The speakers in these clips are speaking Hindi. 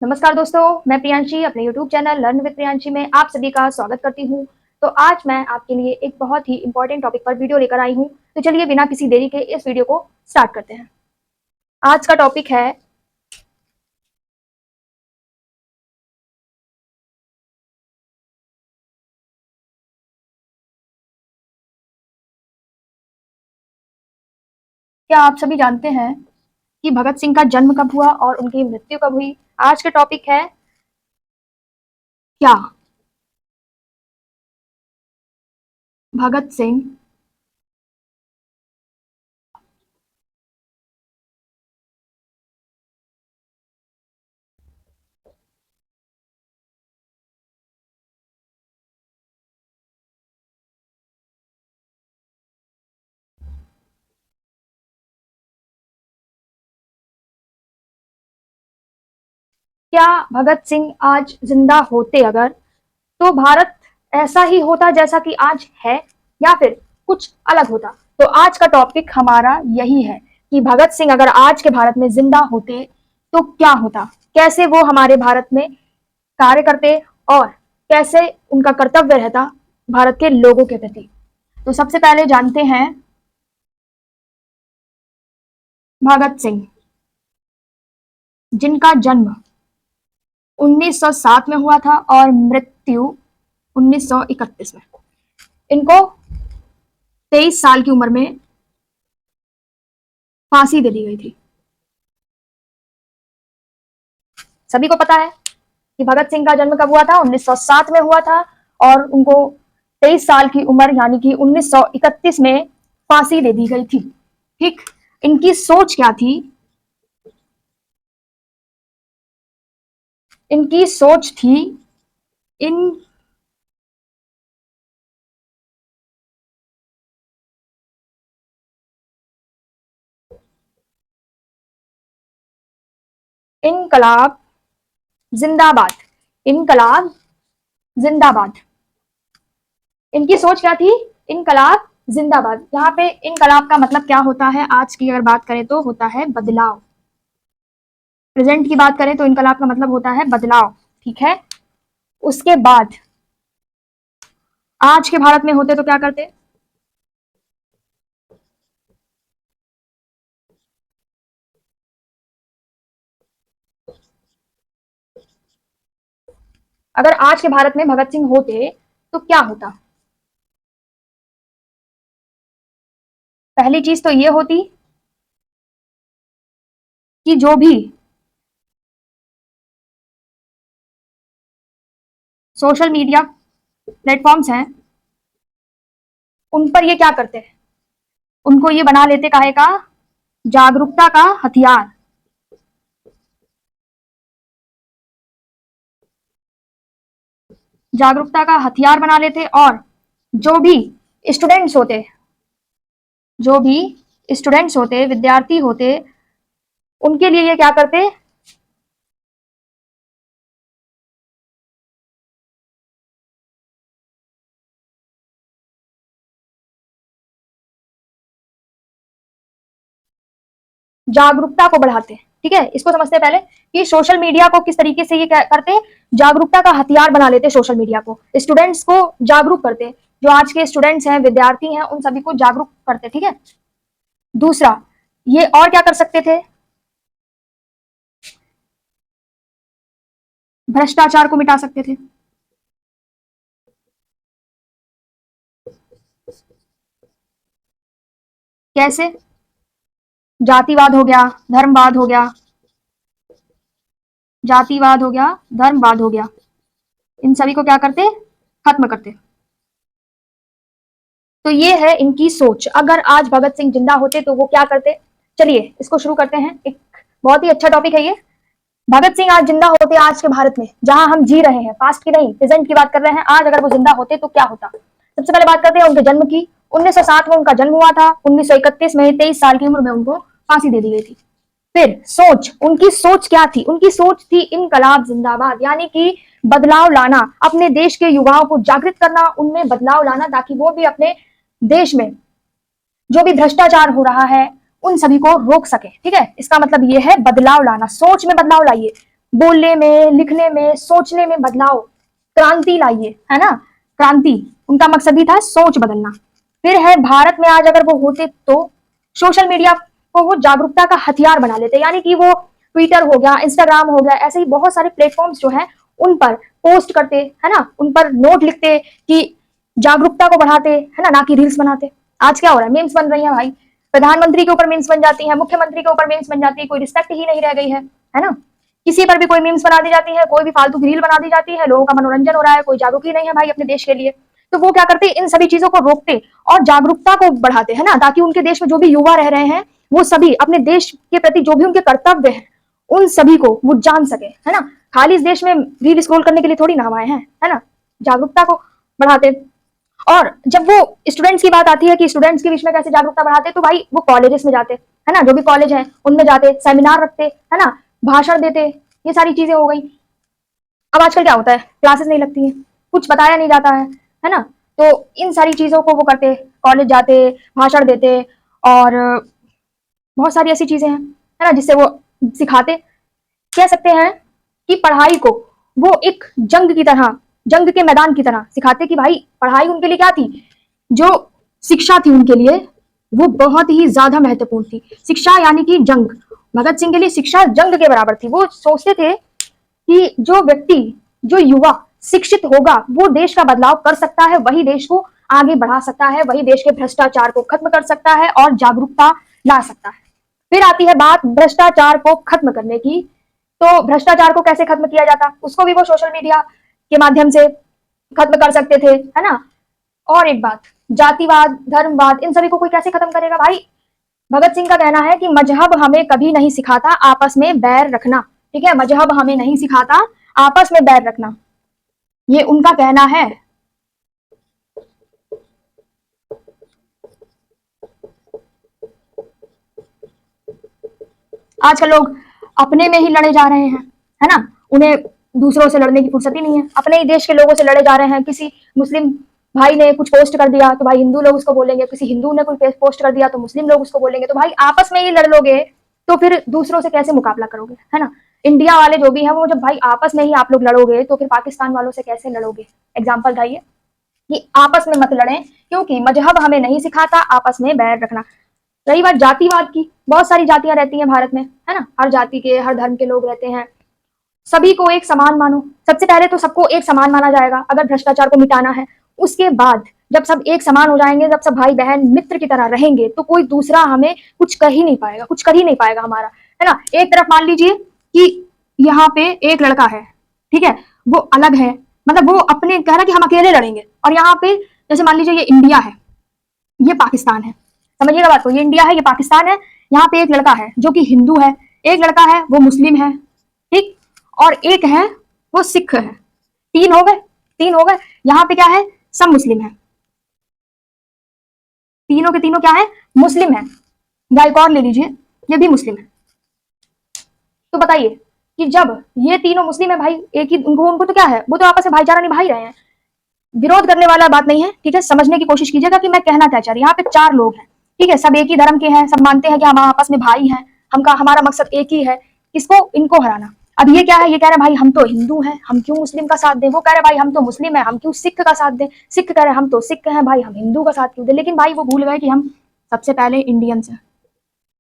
नमस्कार दोस्तों, मैं प्रियांशी अपने YouTube channel learn with Priyanshi में आप सभी का स्वागत करती हूँ। तो आज मैं आपके लिए एक बहुत ही इम्पोर्टेंट टॉपिक पर वीडियो लेकर आई हूँ। तो चलिए बिना किसी देरी के इस वीडियो को स्टार्ट करते हैं। आज का टॉपिक है क्या आप सभी जानते हैं कि भगत सिंह का जन्म कब हुआ और उनकी मृत्यु कब हुई। आज का टॉपिक है क्या भगत सिंह क्या भगत सिंह आज जिंदा होते अगर, तो भारत ऐसा ही होता जैसा कि आज है या फिर कुछ अलग होता। तो आज का टॉपिक हमारा यही है कि भगत सिंह अगर आज के भारत में जिंदा होते तो क्या होता, कैसे वो हमारे भारत में कार्य करते और कैसे उनका कर्तव्य रहता भारत के लोगों के प्रति। तो सबसे पहले जानते हैं भगत सिंह, जिनका जन्म 1907 में हुआ था और मृत्यु 1931 में। इनको 23 साल की उम्र में फांसी दे दी गई थी। सभी को पता है कि भगत सिंह का जन्म कब हुआ था, 1907 में हुआ था और उनको 23 साल की उम्र यानी कि 1931 में फांसी दे दी गई थी। ठीक, इनकी सोच क्या थी? इनकी सोच थी इन इनकलाब जिंदाबाद, इनकलाब जिंदाबाद। इनकी सोच क्या थी? इनकलाब जिंदाबाद। यहाँ पे इनकलाब का मतलब क्या होता है, आज की अगर बात करें तो होता है बदलाव। प्रेजेंट की बात करें तो इनकलाब का मतलब होता है बदलाव। ठीक है, उसके बाद आज के भारत में होते तो क्या करते? अगर आज के भारत में भगत सिंह होते तो क्या होता? पहली चीज तो ये होती कि जो भी सोशल मीडिया प्लेटफॉर्म्स हैं उन पर ये क्या करते हैं, उनको ये बना लेते काहे का? जागरूकता का हथियार। जागरूकता का हथियार बना लेते और जो भी स्टूडेंट्स होते, जो भी स्टूडेंट्स होते, विद्यार्थी होते, उनके लिए ये क्या करते? जागरूकता को बढ़ाते। ठीक है, इसको समझते हैं पहले कि सोशल मीडिया को किस तरीके से ये करते, जागरूकता का हथियार बना लेते। सोशल मीडिया को स्टूडेंट्स को जागरूक करते, जो आज के स्टूडेंट्स हैं, विद्यार्थी हैं, उन सभी को जागरूक करते। ठीक है, दूसरा ये और क्या कर सकते थे? भ्रष्टाचार को मिटा सकते थे। कैसे? जातिवाद हो गया, धर्मवाद हो गया, जातिवाद हो गया, धर्मवाद हो गया, इन सभी को क्या करते? खत्म करते। तो ये है इनकी सोच। अगर आज भगत सिंह जिंदा होते तो वो क्या करते? चलिए इसको शुरू करते हैं। एक बहुत ही अच्छा टॉपिक है ये। भगत सिंह आज जिंदा होते आज के भारत में जहां हम जी रहे हैं, पास्ट की नहीं प्रेजेंट की बात कर रहे हैं, आज अगर वो जिंदा होते तो क्या होता? सबसे पहले बात करते हैं उनके जन्म की। 1907 में उनका जन्म हुआ था, 1931 में 23 साल की उम्र में उनको फांसी दे दी गई थी। फिर सोच, उनकी सोच क्या थी? उनकी सोच थी इनकलाब जिंदाबाद, यानी कि बदलाव लाना, अपने देश के युवाओं को जागृत करना, उनमें बदलाव लाना ताकि वो भी अपने देश में जो भी भ्रष्टाचार हो रहा है उन सभी को रोक सके। ठीक है, इसका मतलब ये है बदलाव लाना, सोच में बदलाव लाइए। बोलने में, लिखने में, सोचने में बदलाव, क्रांति लाइए, है ना, क्रांति उनका मकसद ही था, सोच बदलना। फिर है भारत में आज अगर वो होते तो सोशल मीडिया को वो जागरूकता का हथियार बना लेते, यानी कि वो ट्विटर हो गया, इंस्टाग्राम हो गया, ऐसे ही बहुत सारे प्लेटफॉर्म्स जो हैं उन पर पोस्ट करते, है ना, उन पर नोट लिखते कि जागरूकता को बढ़ाते, है ना कि रील्स बनाते। आज क्या हो रहा है, मीम्स बन रही है भाई, प्रधानमंत्री के ऊपर मीम्स बन जाती है, मुख्यमंत्री के ऊपर मीम्स बन जाती है, कोई रिस्पेक्ट ही नहीं रह गई है ना। किसी पर भी कोई मीम्स बना दी जाती है, कोई भी फालतू रील बना दी जाती है, लोगों का मनोरंजन हो रहा है, कोई जागरूक ही नहीं है भाई अपने देश के लिए। तो वो क्या करते, इन सभी चीजों को रोकते और जागरूकता को बढ़ाते, है ना, ताकि उनके देश में जो भी युवा रह रहे हैं वो सभी अपने देश के प्रति जो भी उनके कर्तव्य हैं उन सभी को वो जान सके, है ना। खाली इस देश में रील स्क्रॉल करने के लिए थोड़ी ना हम आए हैं, है ना, जागरूकता को बढ़ाते। और जब वो स्टूडेंट्स की बात आती है कि स्टूडेंट्स के बीच में कैसे जागरूकता बढ़ाते, तो भाई वो कॉलेजेस में जाते, है ना, जो भी कॉलेज है उनमें जाते, सेमिनार रखते, है ना, भाषण देते, ये सारी चीजें हो गई। अब आजकल क्या होता है, क्लासेस नहीं लगती हैं, कुछ बताया नहीं जाता है ना। तो इन सारी चीजों को वो करते, कॉलेज जाते, भाषण देते, और बहुत सारी ऐसी चीजें हैं, है ना, जिससे वो सिखाते। कह सकते हैं कि पढ़ाई को वो एक जंग की तरह, जंग के मैदान की तरह सिखाते कि भाई पढ़ाई उनके लिए क्या थी, जो शिक्षा थी उनके लिए वो बहुत ही ज्यादा महत्वपूर्ण थी। शिक्षा यानी कि जंग, भगत सिंह के लिए शिक्षा जंग के बराबर थी। वो सोचते थे कि जो व्यक्ति, जो युवा शिक्षित होगा वो देश का बदलाव कर सकता है, वही देश को आगे बढ़ा सकता है, वही देश के भ्रष्टाचार को खत्म कर सकता है और जागरूकता ला सकता है। फिर आती है बात भ्रष्टाचार को खत्म करने की। तो भ्रष्टाचार को कैसे खत्म किया जाता, उसको भी वो सोशल मीडिया के माध्यम से खत्म कर सकते थे, है ना। और एक बात, जातिवाद, धर्मवाद, इन सभी को कोई कैसे खत्म करेगा भाई। भगत सिंह का कहना है कि मजहब हमें कभी नहीं सिखाता आपस में बैर रखना, ठीक है, मजहब हमें नहीं सिखाता आपस में बैर रखना, ये उनका कहना है। आजकल लोग अपने में ही लड़े जा रहे हैं, है ना, उन्हें दूसरों से लड़ने की फुर्सत ही नहीं है, अपने ही देश के लोगों से लड़े जा रहे हैं। किसी मुस्लिम भाई ने कुछ पोस्ट कर दिया तो भाई हिंदू लोग उसको बोलेंगे, किसी हिंदू ने कुछ पोस्ट कर दिया तो मुस्लिम लोग उसको बोलेंगे। तो भाई आपस में ही लड़ लोगे तो फिर दूसरों से कैसे मुकाबला करोगे, है ना। इंडिया वाले जो भी हैं वो जब भाई आपस में ही आप लोग लड़ोगे तो फिर पाकिस्तान वालों से कैसे लड़ोगे। एग्जाम्पल था ये कि आपस में मत लड़ें, क्योंकि मजहब हमें नहीं सिखाता आपस में बैर रखना। रही बात जातिवाद की, बहुत सारी जातियां रहती हैं भारत में, है ना, हर जाति के, हर धर्म के लोग रहते हैं, सभी को एक समान मानो। सबसे पहले तो सबको एक समान माना जाएगा अगर भ्रष्टाचार को मिटाना है। उसके बाद जब सब एक समान हो जाएंगे, जब सब भाई बहन मित्र की तरह रहेंगे, तो कोई दूसरा हमें कुछ कर ही नहीं पाएगा, कुछ कर ही नहीं पाएगा हमारा, है ना। एक तरफ मान लीजिए कि यहाँ पे एक लड़का है, ठीक है, वो अलग है, मतलब वो अपने कह रहा कि हम अकेले लड़ेंगे, और यहाँ पे जैसे मान लीजिए ये इंडिया है, ये पाकिस्तान है, समझिएगा बात को, ये इंडिया है, ये पाकिस्तान है। यहाँ पे एक लड़का है जो कि हिंदू है, एक लड़का है वो मुस्लिम है, ठीक, और एक है वो सिख है। तीन हो गए, तीन हो गए। यहाँ पे क्या है, सब मुस्लिम है, तीनों के तीनों क्या है, मुस्लिम है। या एक और ले लीजिए, ये भी मुस्लिम है। तो बताइए कि जब ये तीनों मुस्लिम है भाई, एक ही उनको उनको तो क्या है, वो तो आपस में भाईचारा निभा ही रहे हैं। विरोध करने वाला बात नहीं है, ठीक है, समझने की कोशिश कीजिएगा कि मैं कहना क्या चाह रही हूँ। यहाँ पे चार लोग हैं, ठीक है, सब एक ही धर्म के हैं, सब मानते हैं कि हम आपस में भाई हैं, हमारा मकसद एक ही है, किसको, इनको हराना। अब ये क्या है, ये कह रहे भाई हम तो हिंदू हैं, हम क्यों मुस्लिम का साथ दें। वो कह रहे भाई हम तो मुस्लिम है, हम क्यों सिख का साथ दें। सिख कह रहे हम तो सिख हैं भाई, हम हिंदू का साथ क्यों दें। लेकिन भाई वो भूल गए कि हम सबसे पहले इंडियंस हैं,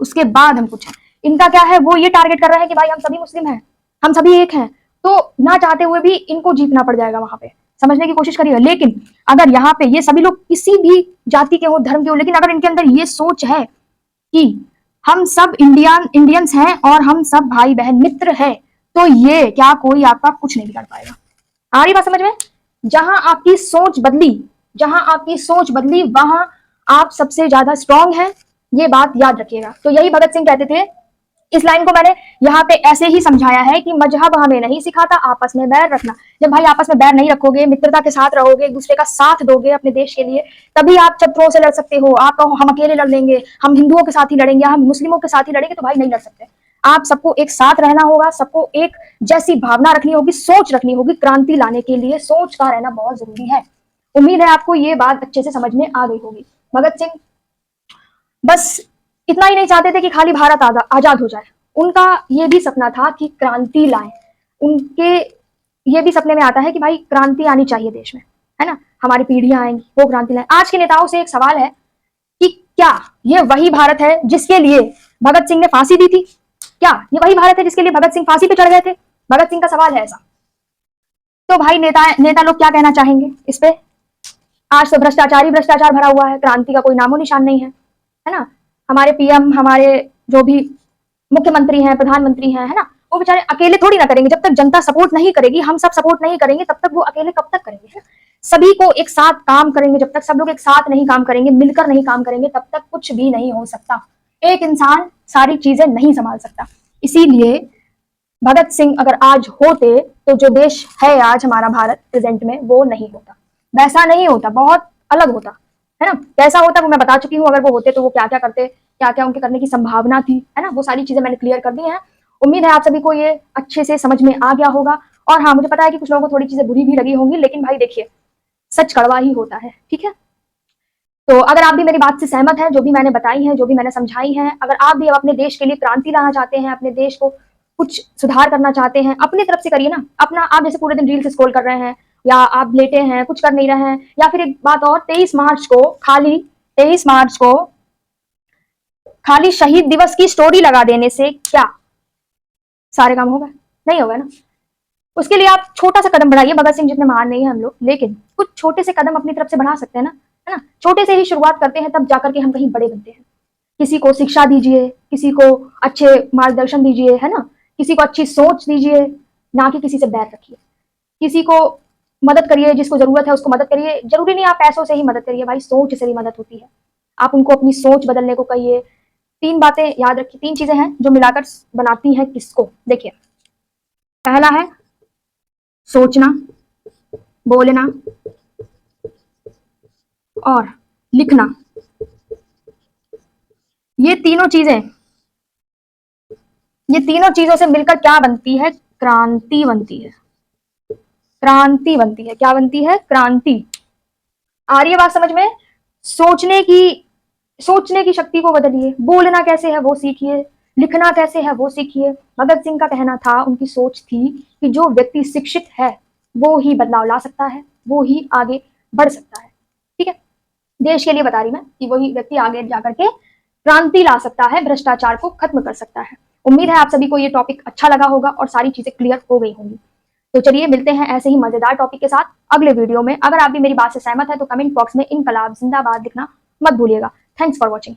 उसके बाद हम कुछ है। इनका क्या है, वो ये टारगेट कर रहे हैं कि भाई हम सभी मुस्लिम हैं, हम सभी एक हैं। तो ना चाहते हुए भी इनको जीतना पड़ जाएगा वहां पे। समझने की कोशिश करिए। लेकिन अगर यहाँ पे ये सभी लोग किसी भी जाति के हो, धर्म के हो, लेकिन अगर इनके अंदर ये सोच है कि हम सब इंडियंस हैं और हम सब भाई बहन मित्र हैं, तो ये क्या कोई आपका कुछ नहीं बिगाड़ पाएगा। आ रही बात समझ में। जहां आपकी सोच बदली, जहां आपकी सोच बदली वहां आप सबसे ज्यादा स्ट्रांग हैं, ये बात याद रखिएगा। तो यही भगत सिंह कहते थे। इस लाइन को मैंने यहाँ पे ऐसे ही समझाया है कि मजहब हमें नहीं सिखाता आपस में बैर रखना। जब भाई आपस में बैर नहीं रखोगे, मित्रता के साथ रहोगे, एक दूसरे का साथ दोगे अपने देश के लिए, तभी आप शत्रुओं से लड़ सकते हो। आप कहो हम अकेले लड़ लेंगे, हम हिंदुओं के साथ ही लड़ेंगे, हम मुस्लिमों के साथ ही लड़ेंगे, तो भाई नहीं लड़ सकते। आप सबको एक साथ रहना होगा, सबको एक जैसी भावना रखनी होगी, सोच रखनी होगी। क्रांति लाने के लिए सोच का रहना बहुत जरूरी है। उम्मीद है आपको ये बात अच्छे से समझ में आ गई होगी। भगत सिंह बस इतना ही नहीं चाहते थे कि खाली भारत आजाद हो जाए, उनका ये भी सपना था कि क्रांति लाएं, उनके ये भी सपने में आता है कि भाई क्रांति आनी चाहिए देश में, है ना, हमारी पीढ़ियां आएंगी, वो क्रांति लाए। आज के नेताओं से एक सवाल है कि क्या ये वही भारत है जिसके लिए भगत सिंह ने फांसी दी थी? क्या ये वही भारत है जिसके लिए भगत सिंह फांसी पे चढ़ गए थे? भगत सिंह का सवाल है ऐसा। तो भाई नेता लोग क्या कहना चाहेंगे इस पे? आज तो भ्रष्टाचार ही भ्रष्टाचार भरा हुआ है, क्रांति का कोई नामो निशान नहीं है ना। हमारे पीएम, हमारे जो भी मुख्यमंत्री हैं, प्रधानमंत्री हैं, है ना, वो बेचारे अकेले थोड़ी ना करेंगे। जब तक जनता सपोर्ट नहीं करेगी, हम सब सपोर्ट नहीं करेंगे, तब तक वो अकेले कब तक करेंगे? सभी को एक साथ काम करेंगे, जब तक सब लोग एक साथ नहीं काम करेंगे, मिलकर नहीं काम करेंगे, तब तक कुछ भी नहीं हो सकता। एक इंसान सारी चीजें नहीं संभाल सकता। इसीलिए भगत सिंह अगर आज होते तो जो देश है आज हमारा भारत प्रेजेंट में, वो नहीं होता, वैसा नहीं होता, बहुत अलग होता, है ना। कैसा होता वो मैं बता चुकी हूँ। अगर वो होते तो वो क्या क्या करते, क्या क्या उनके करने की संभावना थी, है ना, वो सारी चीजें मैंने क्लियर कर दी हैं। उम्मीद है आप सभी को ये अच्छे से समझ में आ गया होगा। और हाँ, मुझे पता है कि कुछ लोगों को थोड़ी चीजें बुरी भी लगी होंगी, लेकिन भाई देखिए, सच कड़वा ही होता है, ठीक है। तो अगर आप भी मेरी बात से सहमत हैं, जो भी मैंने बताई है, जो भी मैंने समझाई है, अगर आप भी अपने देश के लिए क्रांति लाना चाहते हैं, अपने देश को कुछ सुधार करना चाहते हैं, अपनी तरफ से करिए ना। अपना, आप जैसे पूरे दिन रील्स स्क्रॉल कर रहे हैं, या आप लेटे हैं, कुछ कर नहीं रहे हैं, या फिर एक बात और, 23 मार्च को खाली शहीद दिवस की स्टोरी लगा देने से क्या सारे काम होगा? नहीं होगा ना। उसके लिए आप छोटा सा कदम बढ़ाइए। भगत सिंह जितने महान नहीं है हम लोग, लेकिन कुछ छोटे से कदम अपनी तरफ से बढ़ा सकते हैं ना, है ना। छोटे से ही शुरुआत करते हैं, तब जाकर के हम कहीं बड़े बनते हैं। किसी को शिक्षा दीजिए, किसी को अच्छे मार्गदर्शन दीजिए, है ना, किसी को अच्छी सोच दीजिए, ना कि किसी से बैर रखिए। किसी को मदद करिए, जिसको जरूरत है उसको मदद करिए। जरूरी नहीं आप पैसों से ही मदद करिए, भाई सोच से भी मदद होती है। आप उनको अपनी सोच बदलने को कहिए। 3 बातें याद रखिए, 3 चीजें हैं जो मिलाकर बनाती हैं किसको। देखिए, पहला है सोचना, बोलना और लिखना। ये तीनों चीजों से मिलकर क्या बनती है? क्रांति बनती है। क्रांति बनती है। क्या बनती है? क्रांति। आ रही है बात समझ में? सोचने की शक्ति को बदलिए। बोलना कैसे है वो सीखिए, लिखना कैसे है वो सीखिए। भगत सिंह का कहना था, उनकी सोच थी कि जो व्यक्ति शिक्षित है वो ही बदलाव ला सकता है, वो ही आगे बढ़ सकता है, ठीक है। देश के लिए बता रही मैं कि वही व्यक्ति आगे जाकर के क्रांति ला सकता है, भ्रष्टाचार को खत्म कर सकता है। उम्मीद है आप सभी को ये टॉपिक अच्छा लगा होगा और सारी चीजें क्लियर हो गई होंगी। तो चलिए मिलते हैं ऐसे ही मजेदार टॉपिक के साथ अगले वीडियो में। अगर आप भी मेरी बात से सहमत है तो कमेंट बॉक्स में इनकलाब जिंदाबाद लिखना मत भूलिएगा। Thanks for watching.